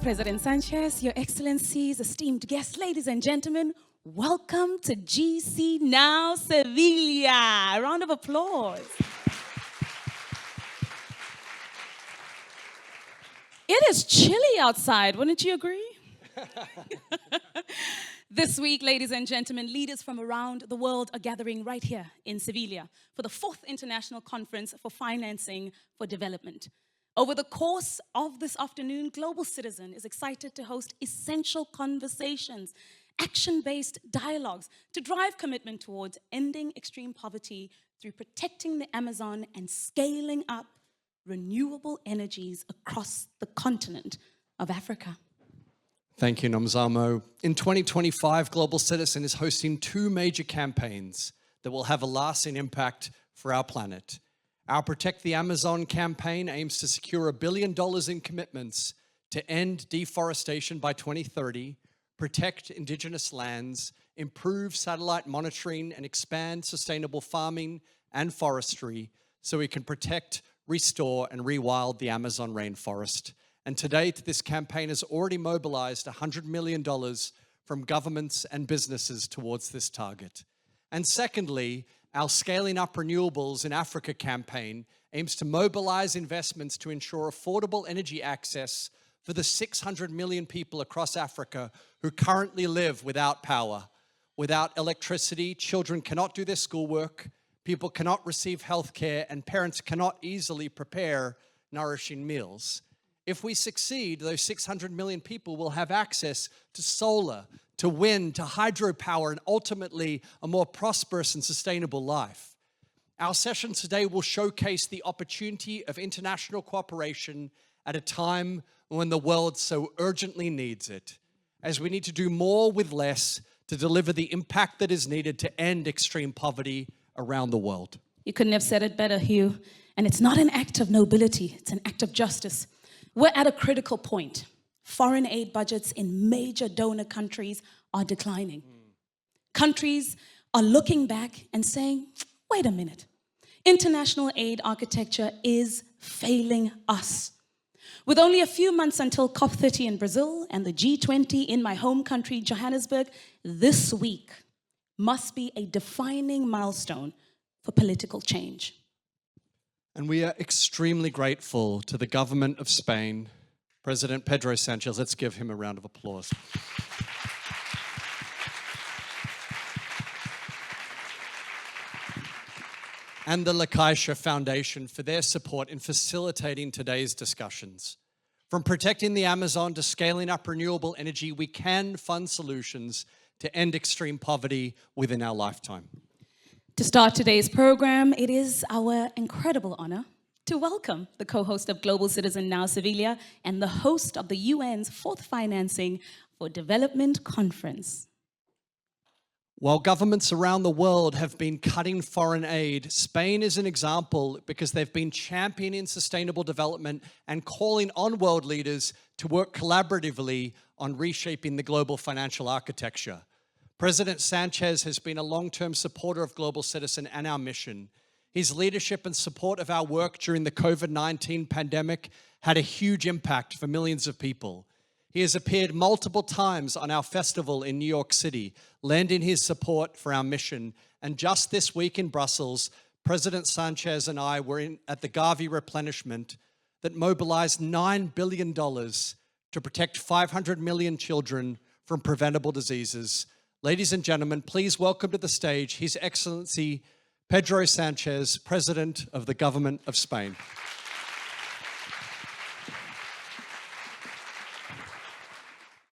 President Sánchez, Your Excellencies, esteemed guests, ladies and gentlemen, welcome to GC Now Sevilla. A round of applause. It is chilly outside, wouldn't you agree? This week, ladies and gentlemen, leaders from around the world are gathering right here in Sevilla for the 4th International Conference for Financing for Development. Over the course of this afternoon, Global Citizen is excited to host essential conversations, action-based dialogues to drive commitment towards ending extreme poverty through protecting the Amazon and scaling up renewable energies across the continent of Africa. Thank you, Nomzamo. In 2025, Global Citizen is hosting 2 major campaigns that will have a lasting impact for our planet. Our Protect the Amazon campaign aims to secure $1 billion in commitments to end deforestation by 2030, protect indigenous lands, improve satellite monitoring, and expand sustainable farming and forestry so we can protect, restore, and rewild the Amazon rainforest. And to date, this campaign has already mobilized $100 million from governments and businesses towards this target. And secondly, our Scaling Up Renewables in Africa campaign aims to mobilize investments to ensure affordable energy access for the 600 million people across Africa who currently live without power. Without electricity, children cannot do their schoolwork, people cannot receive health care, and parents cannot easily prepare nourishing meals. If we succeed, those 600 million people will have access to solar, to wind, to hydropower, and ultimately a more prosperous and sustainable life. Our session today will showcase the opportunity of international cooperation at a time when the world so urgently needs it, as we need to do more with less to deliver the impact that is needed to end extreme poverty around the world. You couldn't have said it better, Hugh. And it's not an act of nobility, it's an act of justice. We're at a critical point. Foreign aid budgets in major donor countries are declining. Countries are looking back and saying, wait a minute, international aid architecture is failing us. With only a few months until COP30 in Brazil and the G20 in my home country, Johannesburg, this week must be a defining milestone for political change. And we are extremely grateful to the government of Spain, President Pedro Sánchez. Let's give him a round of applause. And the La Caixa Foundation for their support in facilitating today's discussions. From protecting the Amazon to scaling up renewable energy, we can fund solutions to end extreme poverty within our lifetime. To start today's program, it is our incredible honor to welcome the co-host of Global Citizen Now Sevilla and the host of the UN's 4th Financing for Development Conference. While governments around the world have been cutting foreign aid, Spain is an example because they've been championing sustainable development and calling on world leaders to work collaboratively on reshaping the global financial architecture. President Sánchez has been a long-term supporter of Global Citizen and our mission. His leadership and support of our work during the COVID-19 pandemic had a huge impact for millions of people. He has appeared multiple times on our festival in New York City, lending his support for our mission. And just this week in Brussels, President Sánchez and I were at the Gavi replenishment that mobilized $9 billion to protect 500 million children from preventable diseases. Ladies and gentlemen, please welcome to the stage His Excellency Pedro Sánchez, President of the Government of Spain.